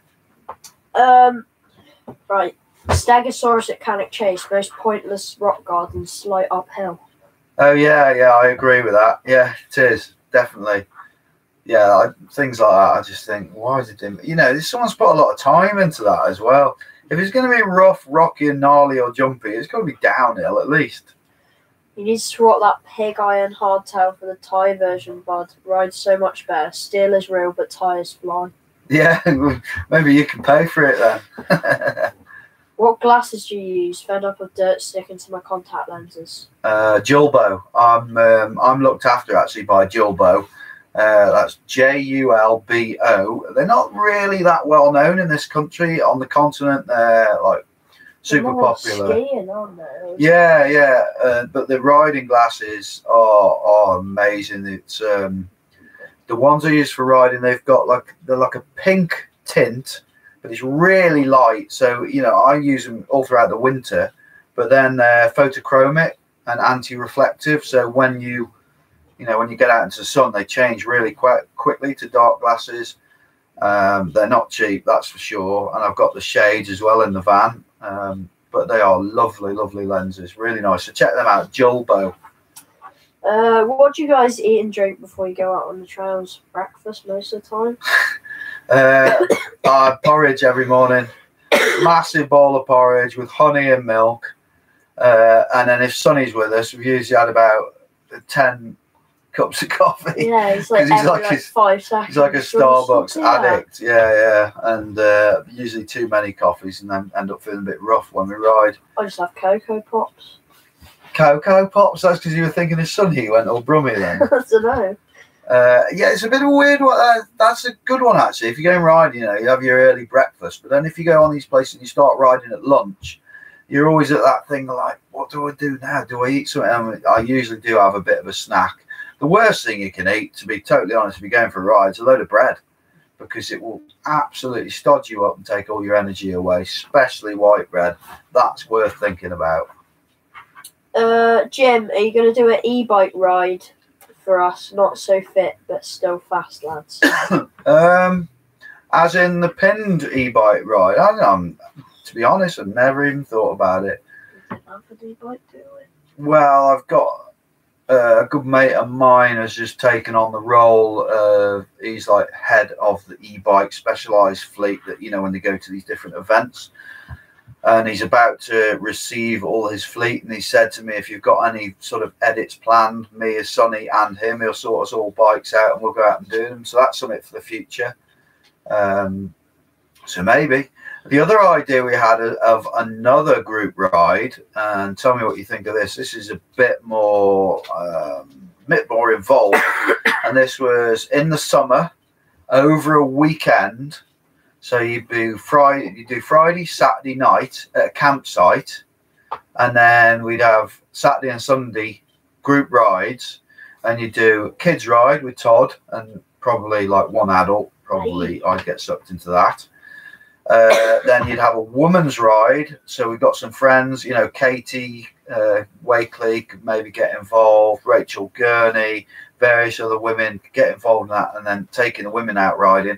Right. Stegosaurus at Cannock Chase, most pointless rock garden, slight uphill. Oh yeah, I agree with that. Yeah, it is definitely. Yeah, things like that. I just think, why is it doing? You know, someone's put a lot of time into that as well. If it's going to be rough, rocky, and gnarly or jumpy, it's going to be downhill at least. You need to swap that pig iron hardtail for the Thai version, bud. Rides so much better. Steel is real, but tyres fly. Yeah, maybe you can pay for it then. What glasses do you use? Fed up of dirt sticking to my contact lenses. Julbo. I'm looked after actually by Julbo. That's Julbo. They're not really that well known in this country. On the continent, they're like super popular. Skiing, aren't they? Yeah. But the riding glasses are amazing. It's the ones I use for riding. They're like a pink tint, but it's really light. So I use them all throughout the winter. But then they're photochromic and anti-reflective. So when you get out into the sun, they change really quite quickly to dark glasses. They're not cheap, that's for sure. And I've got the shades as well in the van. But they are lovely, lovely lenses. Really nice. So check them out, Julbo. What do you guys eat and drink before you go out on the trails? Breakfast most of the time? I porridge every morning. Massive bowl of porridge with honey and milk. And then if Sonny's with us, we've usually had about 10 cups of coffee. Yeah, he's like 5 seconds. He's like a Starbucks addict. Yeah. And usually too many coffees and then end up feeling a bit rough when we ride. I just have Cocoa Pops. Cocoa Pops? That's because you were thinking of Sonny. You went all brummy then. I don't know. Yeah, it's a bit of a weird one. That's a good one, actually. If you're going riding, you have your early breakfast. But then if you go on these places and you start riding at lunch, you're always at that thing like, what do I do now? Do I eat something? I usually do have a bit of a snack. The worst thing you can eat, to be totally honest, if you're going for a ride, is a load of bread, because it will absolutely stodge you up and take all your energy away, especially white bread. That's worth thinking about. Jim, are you going to do an e-bike ride for us? Not so fit, but still fast, lads. As in the pinned e-bike ride? To be honest, I've never even thought about it. You didn't have an e-bike, do it? Well, I've got a good mate of mine has just taken on the role of, he's like head of the e-bike specialised fleet that, when they go to these different events. And he's about to receive all his fleet. And he said to me, if you've got any sort of edits planned, me as Sonny and him, he'll sort us all bikes out and we'll go out and do them. So that's something for the future. So maybe. The other idea we had of another group ride, and tell me what you think of this. This is a bit more involved. And this was in the summer, over a weekend. So you do Friday, Saturday night at a campsite, and then we'd have Saturday and Sunday group rides, and you do kids ride with Todd and probably like one adult. Probably I'd get sucked into that. Then you'd have a woman's ride. So we've got some friends, Katie Wakely could maybe get involved, Rachel Gurney, various other women could get involved in that, and then taking the women out riding.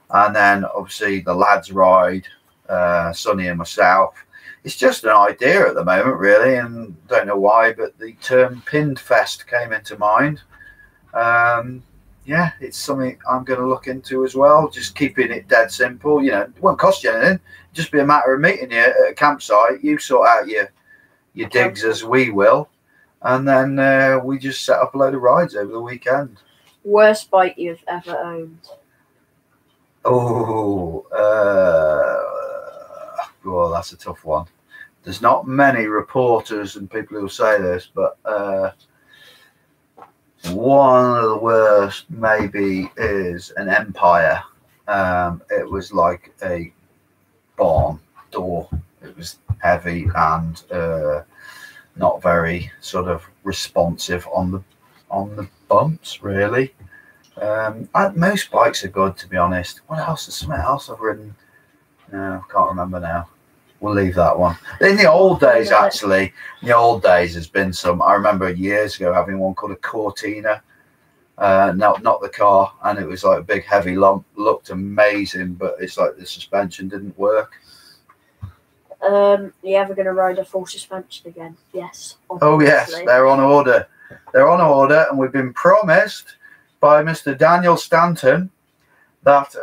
And then obviously the lads ride, Sonny and myself. It's just an idea at the moment, really, and don't know why, but the term Pinned Fest came into mind. Yeah, it's something I'm going to look into as well. Just keeping it dead simple. It won't cost you anything. Just be a matter of meeting you at a campsite. You sort out your digs as we will, and then we just set up a load of rides over the weekend. Worst bike you've ever owned? Oh, well, that's a tough one. There's not many reporters and people who say this, but one of the worst maybe is an Empire. It was like a barn door. It was heavy and not very sort of responsive on the bumps, really. Most bikes are good, to be honest. What else? There's something else I've ridden. No, I can't remember now. We'll leave that one. In the old days, actually, there's been some. I remember years ago having one called a Cortina. Not the car, and it was like a big heavy lump. Looked amazing, but it's like the suspension didn't work. You ever going to ride a full suspension again? Yes. Obviously. Oh yes, they're on order. They're on order, and we've been promised by Mr. Daniel Stanton that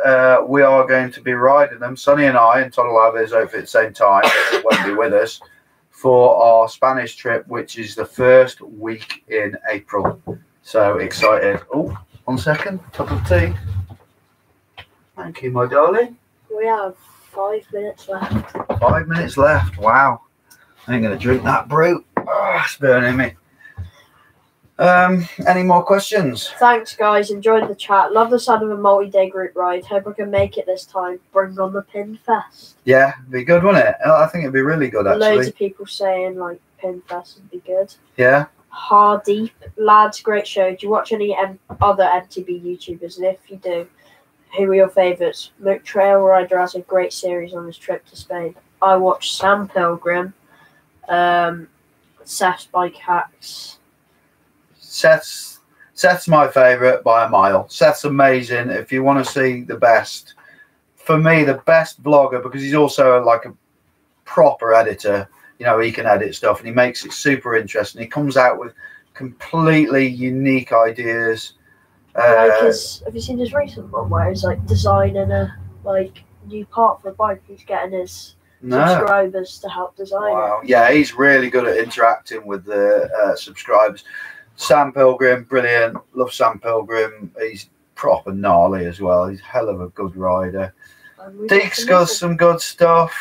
we are going to be riding them, Sonny and I, and Todd will have his outfit at the same time, won't be with us, for our Spanish trip, which is the first week in April. So excited. Oh, 1 second, cup of tea. Thank you, my darling. We have 5 minutes left. 5 minutes left. Wow. I ain't going to drink that brew. Oh, it's burning me. Any more questions? Thanks, guys. Enjoyed the chat. Love the sound of a multi-day group ride. Hope I can make it this time. Bring on the Pin Fest. Yeah, it'd be good, wouldn't it? I think it'd be really good, actually. Loads of people saying like Pin Fest would be good. Yeah. Hardeep, lads, great show. Do you watch any other MTB YouTubers? And if you do, who are your favourites? Mook Trail Rider has a great series on his trip to Spain. I watched Sam Pilgrim, Seth's Bike Hacks. Seth's my favourite by a mile. Seth's amazing. If you want to see the best, for me, the best vlogger, because he's also like a proper editor. You know, he can edit stuff and he makes it super interesting. He comes out with completely unique ideas. Have you seen his recent one where he's like designing a new part for a bike? He's getting his subscribers to help design it. Yeah, he's really good at interacting with the subscribers. Sam Pilgrim, brilliant. Love Sam Pilgrim. He's proper gnarly as well. He's a hell of a good rider. Deeks does some good stuff.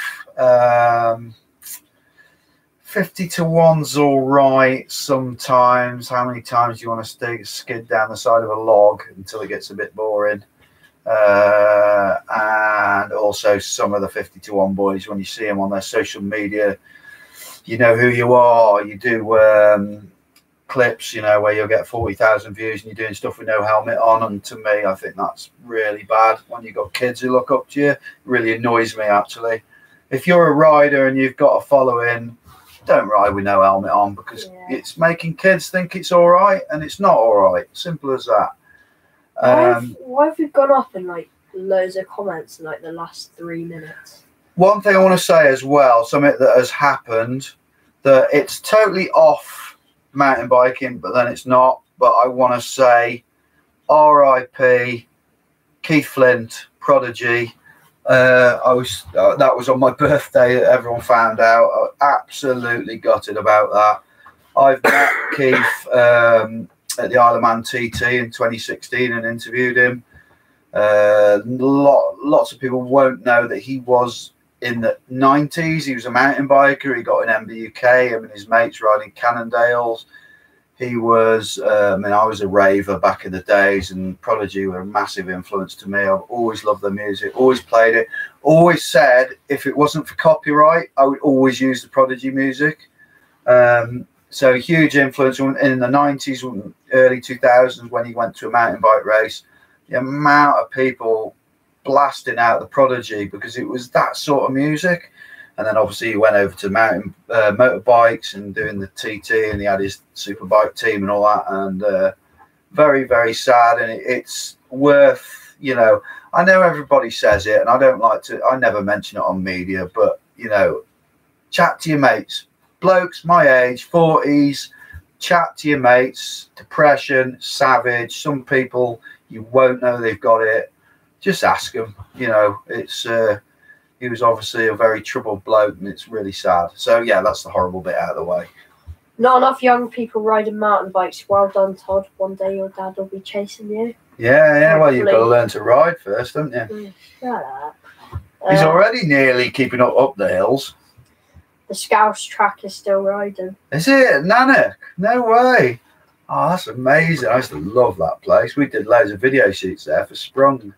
50 to 1's all right sometimes. How many times do you want to skid down the side of a log until it gets a bit boring? And also some of the 50 to 1 boys, when you see them on their social media, you know who you are. You do clips, you know, where you'll get 40,000 views and you're doing stuff with no helmet on. And to me, I think that's really bad. When you've got kids who look up to you, it really annoys me, actually. If you're a rider and you've got a following, don't ride with no helmet on, because it's making kids think it's all right, and it's not all right. Simple as that. Why have we gone up in like loads of comments in like the last 3 minutes? One thing I want to say as well, something that has happened, that it's totally off mountain biking, but then it's not. But I want to say R.I.P. Keith Flint, Prodigy. That was on my birthday that everyone found out. I was absolutely gutted about that. I've met Keith at the Isle of Man TT in 2016 and interviewed him. Lots of people won't know that he was in the 90s. He was a mountain biker. He got an MBUK, him and his mates riding Cannondales. He was, I was a raver back in the days, and Prodigy were a massive influence to me. I've always loved their music, always played it, always said if it wasn't for copyright, I would always use the Prodigy music. So huge influence in the 90s, early 2000s, when he went to a mountain bike race, the amount of people blasting out the Prodigy because it was that sort of music. And then obviously he went over to mountain motorbikes and doing the TT, and he had his superbike team and all that. And very, very sad. And it's worth, you know, I know everybody says it, and I don't like to, I never mention it on media, but, you know, chat to your mates. Blokes my age, 40s, chat to your mates. Depression, savage. Some people, you won't know they've got it. Just ask them. You know, it's... he was obviously a very troubled bloke, and it's really sad. So, yeah, that's the horrible bit out of the way. Not enough young people riding mountain bikes. Well done, Todd. One day your dad will be chasing you. Yeah. Well, you've got to learn to ride first, haven't you? Shut up. He's already nearly keeping up the hills. The Scouse track is still riding. Is it? Nanak? No way. Oh, that's amazing. I used to love that place. We did loads of video shoots there for Sprung.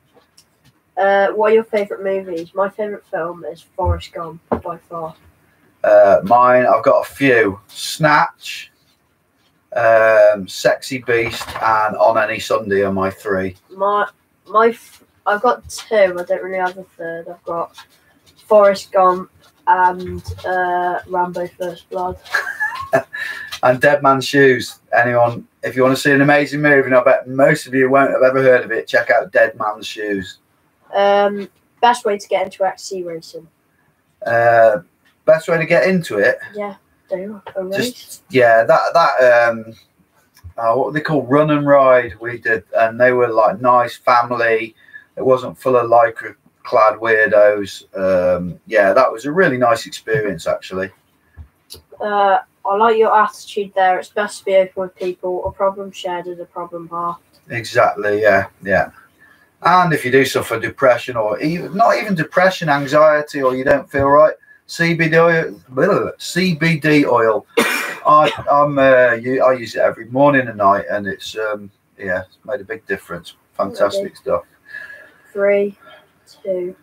What are your favourite movies? My favourite film is Forrest Gump, by far. Mine, I've got a few. Snatch, Sexy Beast, and On Any Sunday are my three. I've got two. I don't really have a third. I've got Forrest Gump and Rambo First Blood. And Dead Man's Shoes. Anyone, if you want to see an amazing movie, and I bet most of you won't have ever heard of it, check out Dead Man's Shoes. Best way to get into XC racing. Best way to get into it. Yeah, do a race. What they call run and ride. We did, and they were like nice family. It wasn't full of lycra clad weirdos. That was a really nice experience, actually. I like your attitude there. It's best to be open with people. A problem shared is a problem halved. Exactly. Yeah. Yeah. And if you do suffer depression, or even not even depression, anxiety, or you don't feel right, CBD oil. I use it every morning and night, and it's it's made a big difference. Fantastic stuff. 3, 2,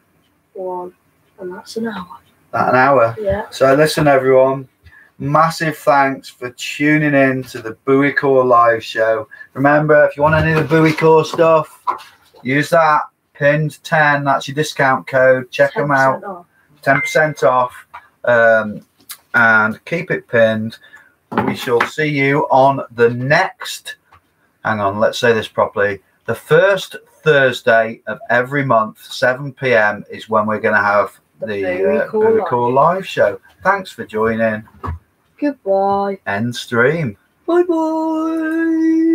1, and that's an hour. An hour. Yeah. So listen, everyone. Massive thanks for tuning in to the Booicore live show. Remember, if you want any of the Booicore stuff, use that pinned 10. That's your discount code. Check them out. Off. 10% off. And keep it pinned. We shall see you on the next. Hang on, let's say this properly. The first Thursday of every month, 7 p.m. is when we're going to have the Booicore live show. Thanks for joining. Goodbye. End stream. Bye bye.